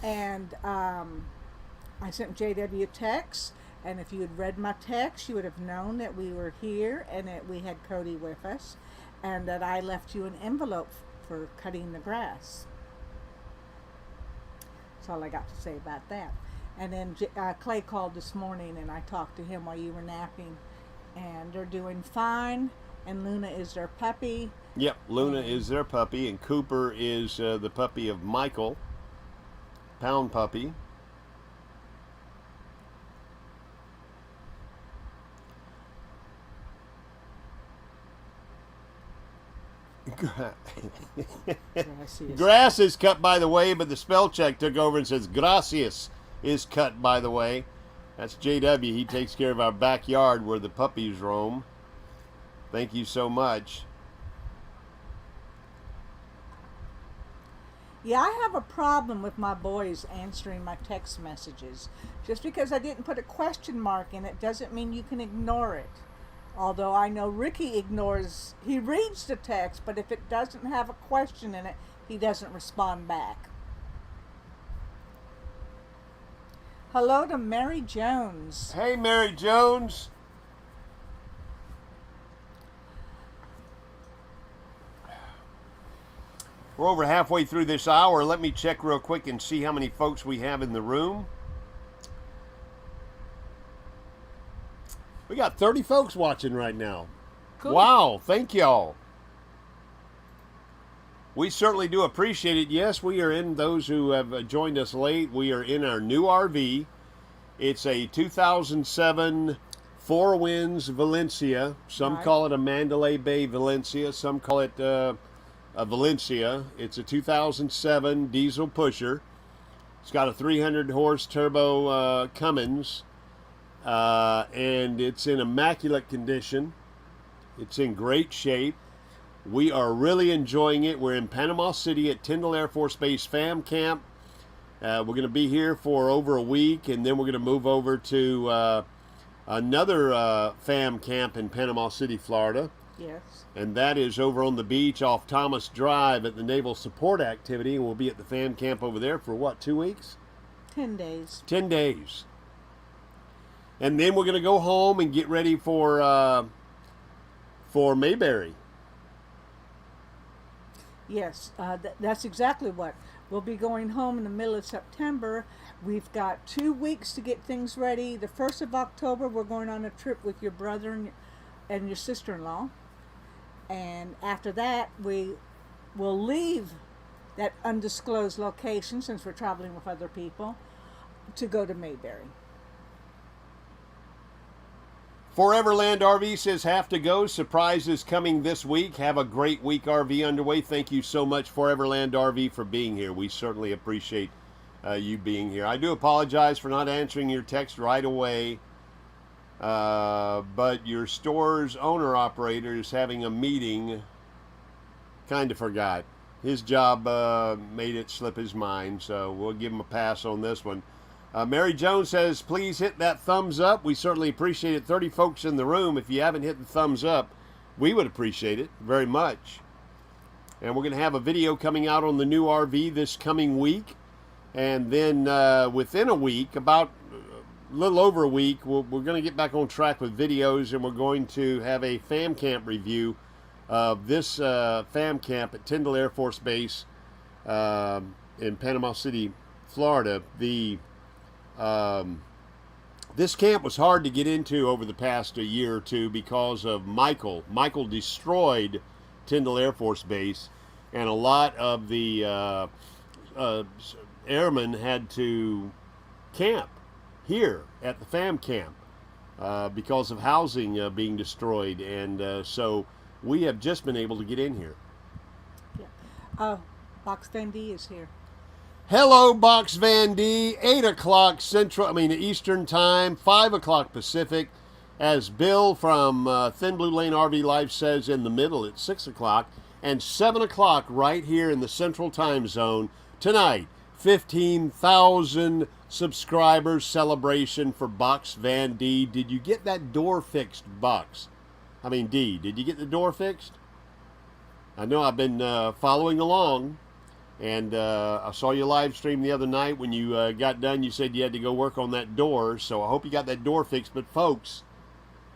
And I sent JW a text, and if you had read my text, you would have known that we were here and that we had Cody with us, and that I left you an envelope for cutting the grass. That's all I got to say about that. And then Clay called this morning, and I talked to him while you were napping, and they're doing fine. And Luna is their puppy. Yep, Luna is their puppy, and Cooper is the puppy of Michael, pound puppy. Grass is cut, by the way, but the spell check took over and says gracias is cut, by the way. That's JW. He takes care of our backyard where the puppies roam. Thank you so much. Yeah, I have a problem with my boys answering my text messages. Just because I didn't put a question mark in it doesn't mean you can ignore it. Although I know Ricky ignores, he reads the text, but if it doesn't have a question in it, he doesn't respond back. Hello to Mary Jones. Hey, Mary Jones. We're over halfway through this hour. Let me check real quick and see how many folks we have in the room. We got 30 folks watching right now. Cool. Wow, thank y'all. We certainly do appreciate it. Yes, we are in, those who have joined us late, we are in our new RV. It's a 2007 Four Winds Valencia. Some Right. call it a Mandalay Bay Valencia. Some call it a Valencia. It's a 2007 diesel pusher. It's got a 300 horse turbo Cummins. And it's in immaculate condition. It's in great shape. We are really enjoying it. We're in Panama City at Tyndall Air Force Base FAM Camp. We're going to be here for over a week, and then we're going to move over to another FAM camp in Panama City, Florida. Yes. And that is over on the beach off Thomas Drive at the Naval Support Activity. And we'll be at the FAM camp over there for what, 2 weeks? 10 days. 10 days. And then we're going to go home and get ready for Mayberry. Yes, that's exactly what. We'll be going home in the middle of September. We've got 2 weeks to get things ready. The 1st of October, we're going on a trip with your brother and your sister-in-law. And after that, we will leave that undisclosed location, since we're traveling with other people, to go to Mayberry. Foreverland RV says have to go. Surprise is coming this week. Have a great week RV underway. Thank you so much, Foreverland RV, for being here. We certainly appreciate you being here. I do apologize for not answering your text right away, but your store's owner-operator is having a meeting. Kind of forgot. His job made it slip his mind, so we'll give him a pass on this one. Mary Jones says, please hit that thumbs up. We certainly appreciate it. 30 folks in the room. If you haven't hit the thumbs up, we would appreciate it very much. And we're going to have a video coming out on the new RV this coming week. And then within a week, about a little over a week, we're going to get back on track with videos. And we're going to have a FAM camp review of this FAM camp at Tyndall Air Force Base in Panama City, Florida. This camp was hard to get into over the past year or two because of Michael. Michael destroyed Tyndall Air Force Base, and a lot of the airmen had to camp here at the FAM camp because of housing being destroyed, and so we have just been able to get in here. Yeah. Box Van D is here. Hello, Box Van D. 8 o'clock Eastern Time, 5 o'clock Pacific. As Bill from Thin Blue Lane RV Life says, in the middle at 6 o'clock, and 7 o'clock right here in the Central Time Zone tonight. 15,000 subscribers celebration for Box Van D. Did you get that door fixed, D? Did you get the door fixed? I know I've been following along, and I saw you live stream the other night. When you got done, you said you had to go work on that door, so I hope you got that door fixed. But folks,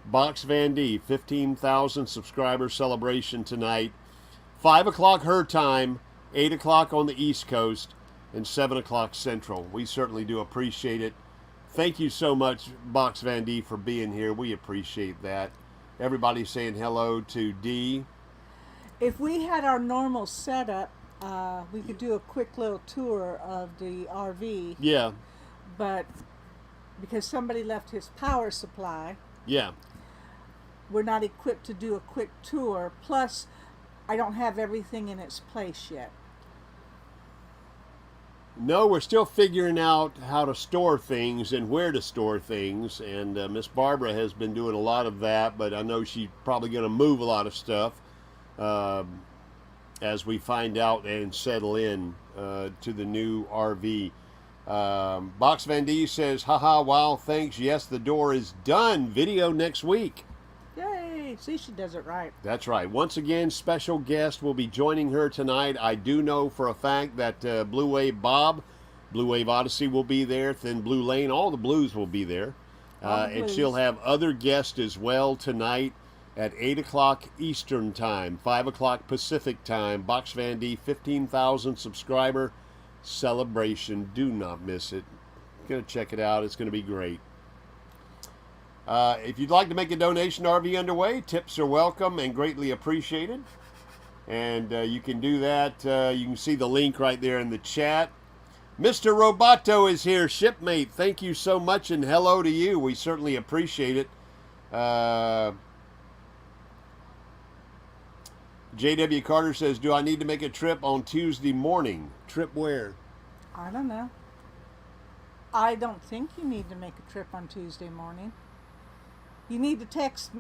Box Van D, 15,000 subscriber celebration tonight. 5 o'clock her time, 8 o'clock on the East Coast, and 7 o'clock Central. We certainly do appreciate it. Thank you so much, Box Van D, for being here. We appreciate that. Everybody's saying hello to D. If we had our normal setup, we could do a quick little tour of the RV. Yeah. But because somebody left his power supply, yeah, we're not equipped to do a quick tour. Plus, I don't have everything in its place yet. No, we're still figuring out how to store things and where to store things, and Miss Barbara has been doing a lot of that, but I know she's probably going to move a lot of stuff as we find out and settle in to the new RV. Box Van D says, haha, wow, thanks, yes, the door is done. Video next week. Yay! See, she does it right. That's right. Once again, special guest will be joining her tonight. I do know for a fact that Blue Wave Bob, Blue Wave Odyssey will be there. Thin Blue Lane, all the blues will be there. And she'll have other guests as well tonight at 8 o'clock Eastern Time, 5 o'clock Pacific Time. Box Van D, 15,000 subscriber celebration. Do not miss it. Gonna check it out. It's gonna be great. If you'd like to make a donation to RV Underway, tips are welcome and greatly appreciated. And you can do that. You can see the link right there in the chat. Mr. Roboto is here, shipmate. Thank you so much, and hello to you. We certainly appreciate it. J.W. Carter says, do I need to make a trip on Tuesday morning? Trip where? I don't know. I don't think you need to make a trip on Tuesday morning. You need to text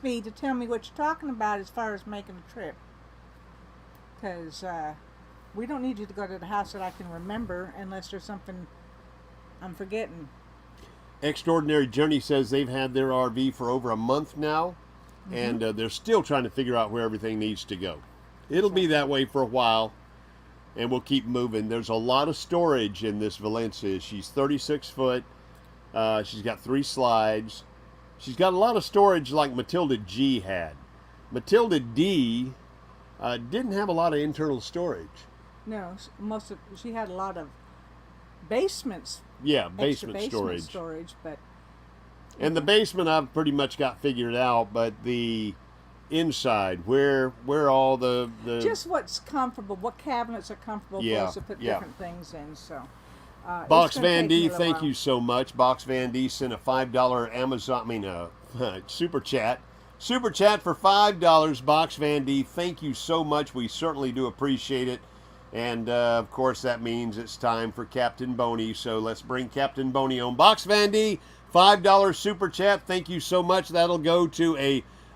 me to tell me what you're talking about as far as making a trip. Because we don't need you to go to the house that I can remember unless there's something I'm forgetting. Extraordinary Journey says they've had their RV for over a month now, and they're still trying to figure out where everything needs to go. It'll be that way for a while, and we'll keep moving. There's a lot of storage in this Valencia. She's 36 foot. She's got 3 slides. She's got a lot of storage like Matilda G had. Matilda D didn't have a lot of internal storage. No, she had a lot of basements. Yeah, basement storage. But and the basement I've pretty much got figured out, but the inside, where all the just what's comfortable, what cabinets are comfortable for us to put different things in. So. Box Van D, thank you so much. Box Van D sent a $5 Amazon, super chat. Super chat for $5. Box Van D, thank you so much. We certainly do appreciate it. And of course, that means it's time for Captain Boney. So let's bring Captain Boney on. Box Van D, $5 super chat. Thank you so much. That'll go to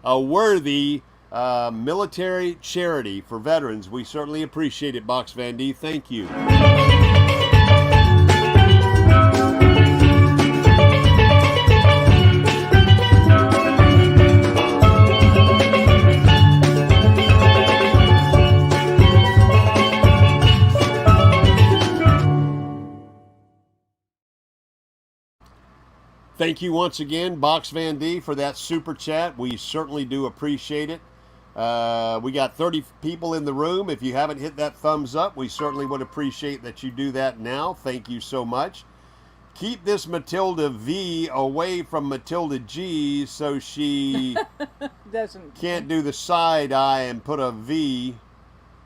a worthy military charity for veterans. We certainly appreciate it, Box Van D. Thank you. Thank you once again, Box Van D, for that super chat. We certainly do appreciate it. We got 30 people in the room. If you haven't hit that thumbs up, we certainly would appreciate that you do that now. Thank you so much. Keep this Matilda V away from Matilda G so she can't do the side eye and put a V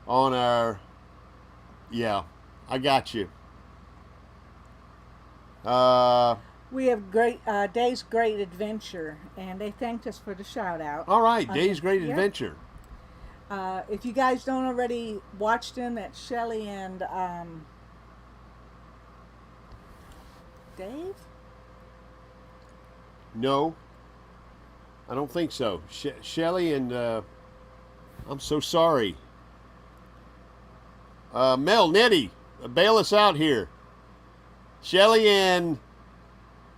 on our... Yeah, I got you. We have Day's Great Adventure, and they thanked us for the shout out. All right, Day's Great Adventure. If you guys don't already watch them, that's Shelly and Dave? No, I don't think so. Shelly and I'm so sorry. Mel, Nettie, bail us out here. Shelly and...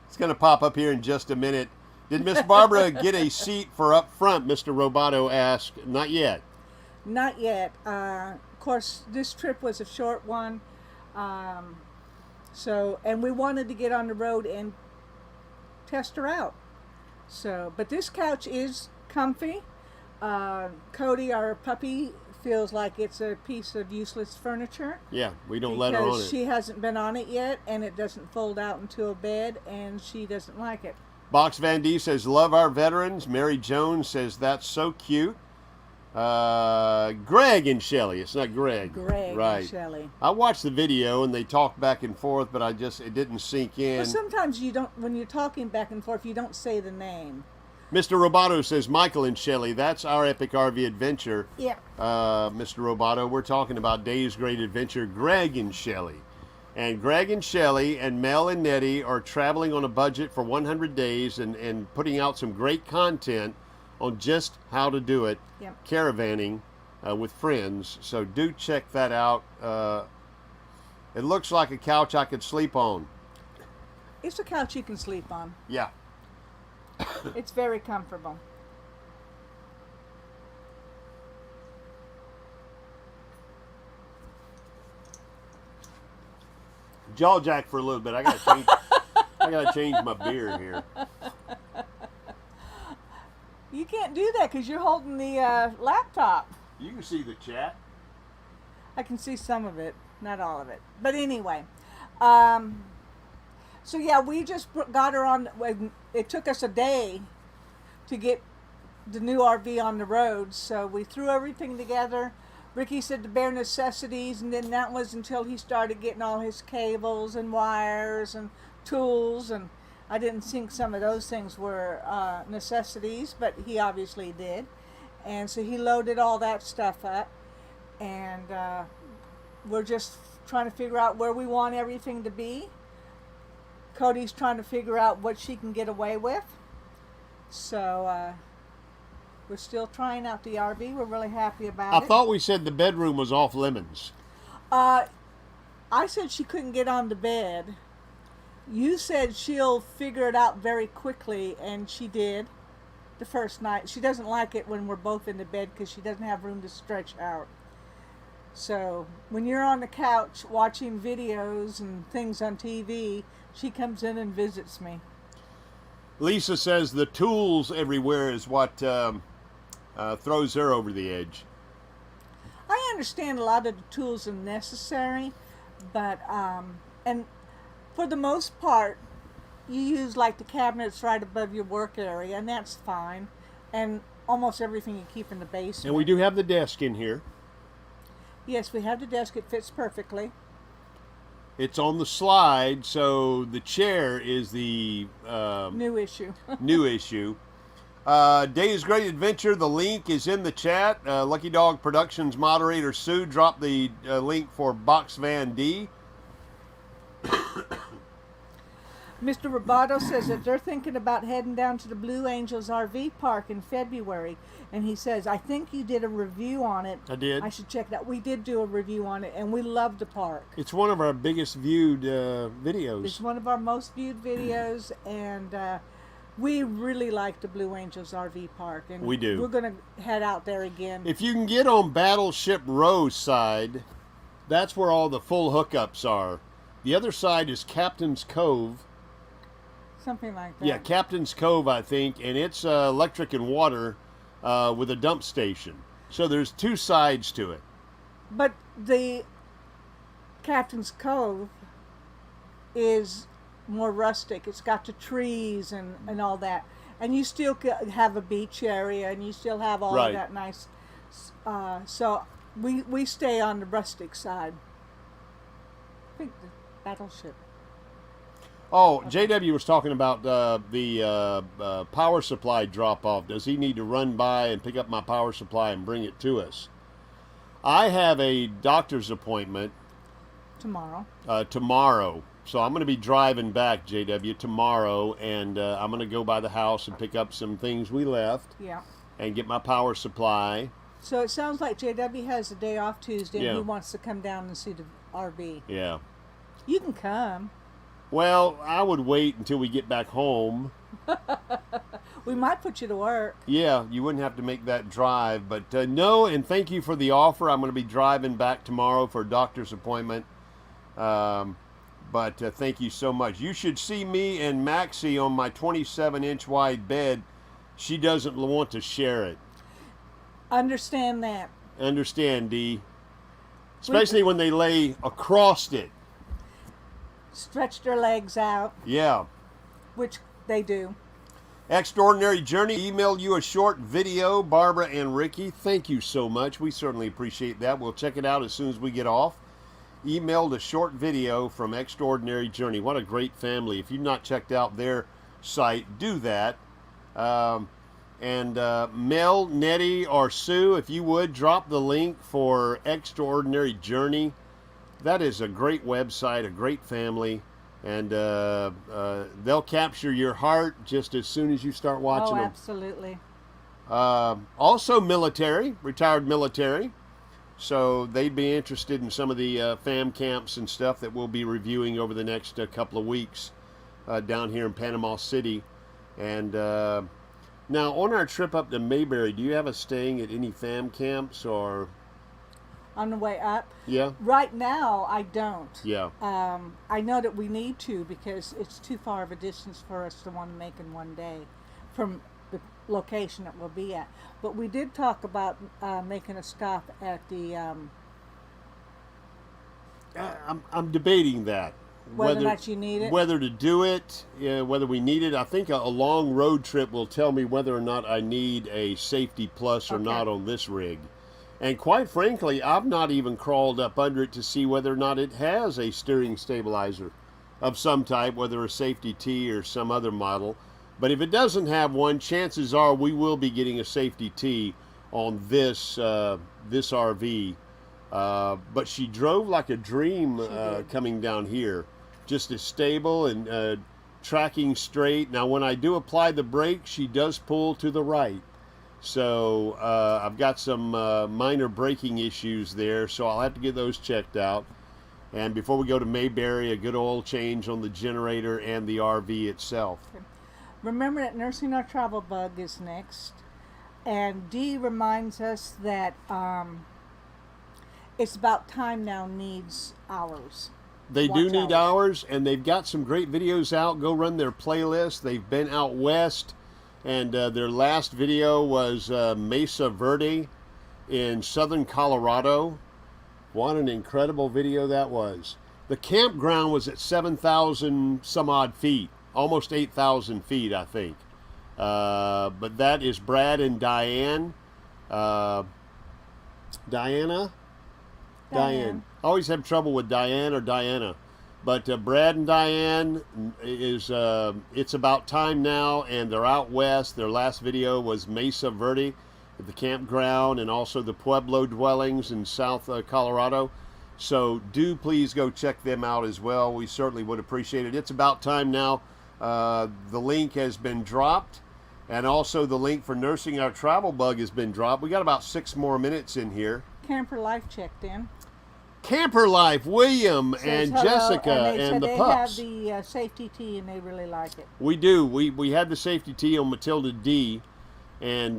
It's going to pop up here in just a minute. Did Miss Barbara get a seat for up front, Mr. Roboto asked. Not yet. Not yet. Of course, this trip was a short one. And we wanted to get on the road and test her out. So, but this couch is comfy. Cody, our puppy, feels like it's a piece of useless furniture. Yeah, we don't let her on it. Because she hasn't been on it yet, and it doesn't fold out into a bed, and she doesn't like it. Box Van D says, love our veterans. Mary Jones says, that's so cute. Greg and Shelly. It's not Greg. Greg right. and Shelly. I watched the video, and they talked back and forth, but it didn't sink in. But sometimes you don't, when you're talking back and forth, you don't say the name. Mr. Roboto says, Michael and Shelly, that's our epic RV adventure. Yeah. Mr. Roboto, we're talking about Dave's Great Adventure, Greg and Shelly. And Greg and Shelly and Mel and Nettie are traveling on a budget for 100 days and putting out some great content on just how to do it, caravanning with friends. So do check that out. It looks like a couch I could sleep on. It's a couch you can sleep on. Yeah. It's very comfortable. Jaw jack for a little bit. I gotta change my beer here. You can't do that because you're holding the laptop. You can see the chat. I can see some of it, not all of it. But anyway, so yeah, we just got her on. It took us a day to get the new RV on the road, so we threw everything together. Ricky said the bare necessities, and then that was until he started getting all his cables and wires and tools, and I didn't think some of those things were necessities, but he obviously did. And so he loaded all that stuff up, and we're just trying to figure out where we want everything to be. Cody's trying to figure out what she can get away with. So we're still trying out the RV. We're really happy about it. I thought we said the bedroom was off limits. I said she couldn't get on the bed. You said she'll figure it out very quickly, and she did the first night. She doesn't like it when we're both in the bed because she doesn't have room to stretch out. So when you're on the couch watching videos and things on TV, she comes in and visits me. Lisa says the tools everywhere is what throws her over the edge. I understand a lot of the tools are necessary, but and for the most part, you use like the cabinets right above your work area, and that's fine. And almost everything you keep in the basement. And we do have the desk in here. Yes, we have the desk. It fits perfectly. It's on the slide, so the chair is the new issue. new issue. Dave's Great Adventure, the link is in the chat. Lucky Dog Productions moderator Sue dropped the link for Box Van D. Mr. Roboto says that they're thinking about heading down to the Blue Angels RV park in February. And he says, I think you did a review on it. I did. I should check that. We did do a review on it, and we love the park. It's one of our biggest viewed videos. It's one of our most viewed videos, and we really like the Blue Angels RV park. And we do. We're going to head out there again. If you can get on Battleship Row side, that's where all the full hookups are. The other side is Captain's Cove. Something like that. Yeah, Captain's Cove, I think, and it's electric and water with a dump station. So there's two sides to it. But the Captain's Cove is more rustic. It's got the trees and all that. And you still have a beach area, and you still have all Right. of that nice. So we stay on the rustic side. I think the battleship. Oh, JW was talking about the power supply drop off. Does he need to run by and pick up my power supply and bring it to us? I have a doctor's appointment Tomorrow. tomorrow. So I'm going to be driving back, JW, tomorrow, and I'm going to go by the house and pick up some things we left Yeah. and get my power supply. So it sounds like JW has a day off Tuesday, Yeah. and he wants to come down and see the RV. Yeah. You can come. Well, I would wait until we get back home. We might put you to work. Yeah, you wouldn't have to make that drive. But no, and thank you for the offer. I'm going to be driving back tomorrow for a doctor's appointment. But thank you so much. You should see me and Maxie on my 27-inch wide bed. She doesn't want to share it. Understand that. Understand, Dee? Especially when they lay across it. Stretch their legs out, Yeah. which they do. Extraordinary Journey emailed you a short video, Barbara and Ricky. Thank you so much. We certainly appreciate that. We'll check it out as soon as we get off. Emailed a short video from Extraordinary Journey. What a great family. If you've not checked out their site, do that. And Mel, Nettie, or Sue, if you would, drop the link for Extraordinary Journey. That is a great website, a great family. And they'll capture your heart just as soon as you start watching them. Absolutely. Also military, retired military. So they'd be interested in some of the fam camps and stuff that we'll be reviewing over the next couple of weeks down here in Panama City. And now on our trip up to Mayberry, do you have us staying at any fam camps or? On the way up. Yeah. Right now, I don't. Yeah. I know that we need to, because it's too far of a distance for us to want to make in one day from the location that we'll be at. But we did talk about making a stop at the I'm debating that. whether or not you need it. Whether to do it, whether we need it. I think a long road trip will tell me whether or not I need a safety plus or Okay. not on this rig. And quite frankly, I've not even crawled up under it to see whether or not it has a steering stabilizer of some type, whether a safety T or some other model. But if it doesn't have one, chances are we will be getting a safety T on this this RV. But she drove like a dream did. coming down here, just as stable and tracking straight. Now, when I do apply the brake, she does pull to the right. So I've got some minor braking issues there, so I'll have to get those checked out. And before we go to Mayberry, a good oil change on the generator and the RV itself. Remember that Nursing Our Travel Bug is next. And Dee reminds us that It's About Time Now needs hours. They do Watch need hours. hours, and they've got some great videos out. Go run their playlist. They've been out west, and their last video was Mesa Verde in southern Colorado. What an incredible video that was. The campground was at 7,000 some odd feet, almost 8,000 feet, I think. But that is Brad and Diane. Diana? Diane. I always have trouble with Diane or Diana. But Brad and Diane is, It's About Time Now, and they're out west. Their last video was Mesa Verde at the campground, and also the Pueblo dwellings in South Colorado. So do please go check them out as well. We certainly would appreciate it. It's About Time Now. The link has been dropped, and also the link for Nursing Our Travel Bug has been dropped. We got about 6 more minutes in here. Camper Life checked in. Camper Life, William Says and hello, Jessica and, they and said the they pups. have the safety tee and they really like it. We do. We had the safety tee on Matilda D, and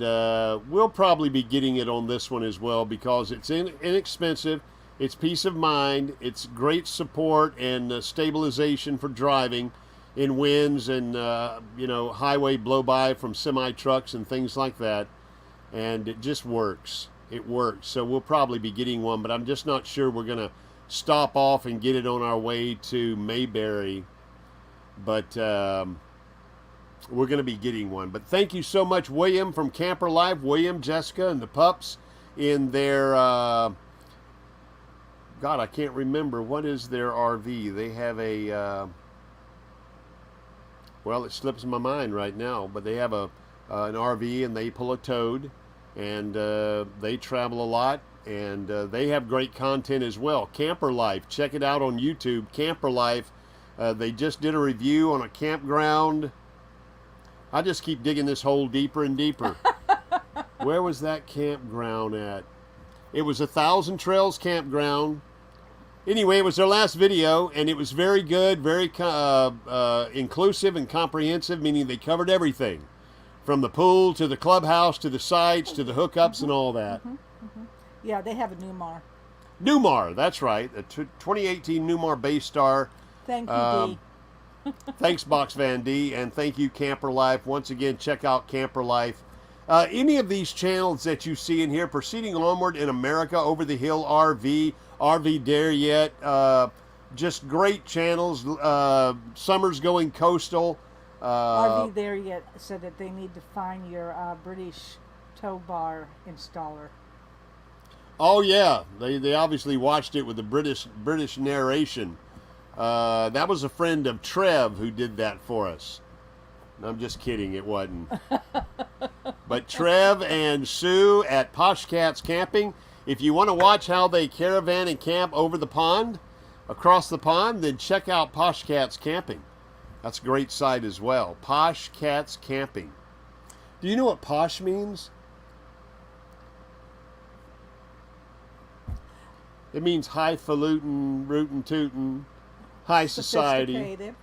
we'll probably be getting it on this one as well, because it's inexpensive, it's peace of mind, it's great support and stabilization for driving in winds and highway blow by from semi trucks and things like that, and it just works. It works. So we'll probably be getting one, but I'm just not sure we're going to stop off and get it on our way to Mayberry. but we're going to be getting one. But thank you so much, William from Camper Life, William, Jessica, and the pups in their, God, I can't remember. What is their RV? They have a, well, it slips my mind right now, but they have an RV and they pull a toad, and they travel a lot, and they have great content as well. Camper Life, check it out on YouTube, Camper Life. They just did a review on a campground. I just keep digging this hole deeper and deeper. Where was that campground at? It was 1,000 Trails Campground. Anyway, it was their last video, and it was very good, very inclusive and comprehensive, meaning they covered everything. From the pool, to the clubhouse, to the sites, to the hookups, and all that. Yeah, they have a Newmar. Newmar, that's right. A 2018 Newmar Base Star. Thank you, Dee. Thanks, Box Van D, and thank you, Camper Life. Once again, check out Camper Life. Any of these channels that you see in here, Proceeding Onward in America, Over the Hill RV, RV Dare Yet, just great channels. Summer's Going Coastal. RV There Yet said that they need to find your British tow bar installer. Oh yeah, they obviously watched it with the British narration. That was a friend of Trev who did that for us. I'm just kidding, it wasn't. But Trev and Sue at Posh Cats Camping, if you want to watch how they caravan and camp over the pond, across the pond, then check out Posh Cats Camping. That's a great site as well. Posh Cats Camping. Do you know what posh means? It means highfalutin, rootin' tootin', high society. Sophisticated.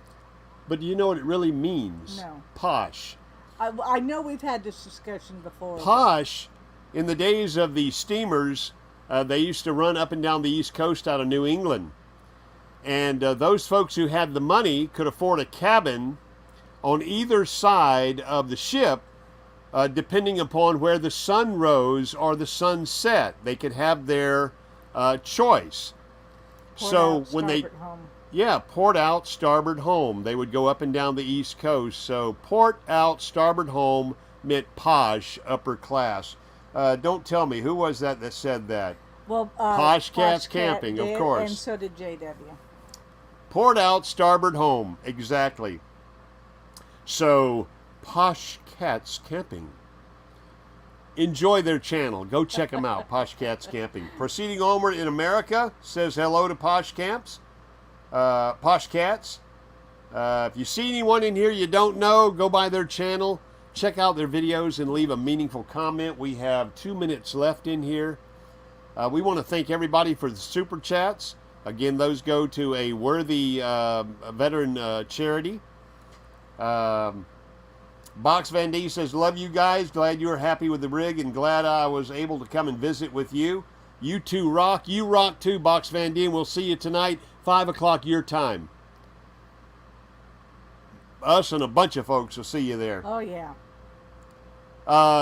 But do you know what it really means? No. Posh. I know we've had this discussion before. Posh, in the days of the steamers, they used to run up and down the East Coast out of New England. And those folks who had the money could afford a cabin on either side of the ship, depending upon where the sun rose or the sun set. They could have their choice. Port So out, when they... starboard home. Yeah, port out, starboard home. They would go up and down the East Coast. So port out, starboard home meant posh, upper class. Don't tell me, who was that said that? Well, Posh Cats Cat Camping, did, of course. And so did JW. Port out, starboard home, exactly. So, Posh Cats Camping. Enjoy their channel. Go check them out, Posh Cats Camping. Proceeding Onward in America says hello to Posh Camps. Posh Cats. If you see anyone in here you don't know, go by their channel, check out their videos, and leave a meaningful comment. We have 2 minutes left in here. We want to thank everybody for the super chats. Again, those go to a worthy veteran charity. Box Van D says, love you guys. Glad you were happy with the rig and glad I was able to come and visit with you. You two rock. You rock too, Box Van D, and we'll see you tonight, 5 o'clock your time. Us and a bunch of folks will see you there. Oh, yeah.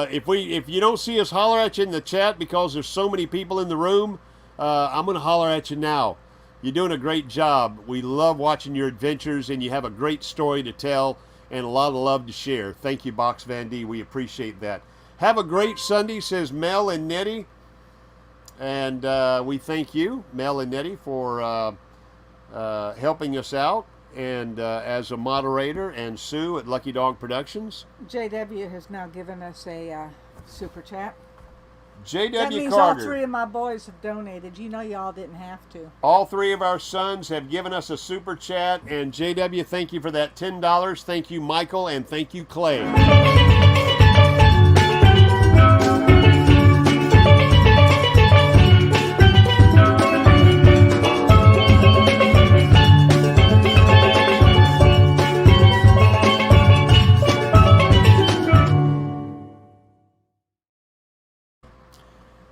If you don't see us holler at you in the chat because there's so many people in the room, I'm going to holler at you now. You're doing a great job. We love watching your adventures, and you have a great story to tell and a lot of love to share. Thank you, Box Van D. We appreciate that. Have a great Sunday, says Mel and Nettie. And we thank you, Mel and Nettie, for helping us out, and as a moderator, and Sue at Lucky Dog Productions. JW has now given us a super chat. JW That means Carter. all 3 of my boys have donated. You know y'all didn't have to. All 3 of our sons have given us a super chat, and JW, thank you for that $10. Thank you, Michael, and thank you, Clay.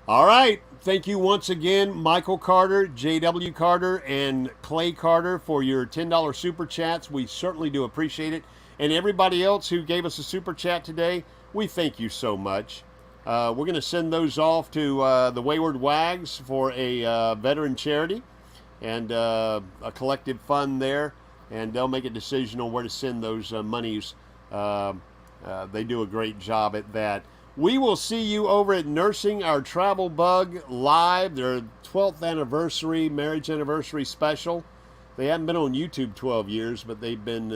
All right. Thank you once again, Michael Carter, J.W. Carter, and Clay Carter for your $10 super chats. We certainly do appreciate it. And everybody else who gave us a super chat today, we thank you so much. We're going to send those off to the Wayward Waggs for a veteran charity and a collective fund there. and they'll make a decision on where to send those monies. They do a great job at that. We will see you over at Nursing Our Travel Bug Live, their 12th anniversary, marriage anniversary special. They haven't been on YouTube 12 years, but they've been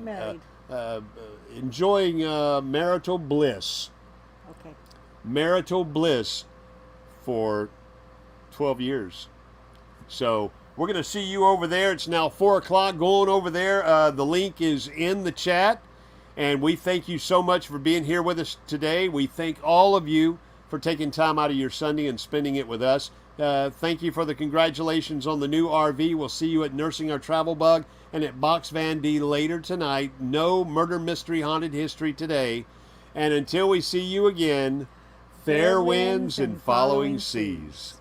Married. enjoying marital bliss. Okay. Marital bliss for 12 years. So we're going to see you over there. It's now 4 o'clock. Going over there. The link is in the chat. And we thank you so much for being here with us today. We thank all of you for taking time out of your Sunday and spending it with us. Thank you for the congratulations on the new RV. We'll see you at Nursing Our Travel Bug and at Box Van D later tonight. No murder mystery haunted history today. And until we see you again, fair winds and following seas.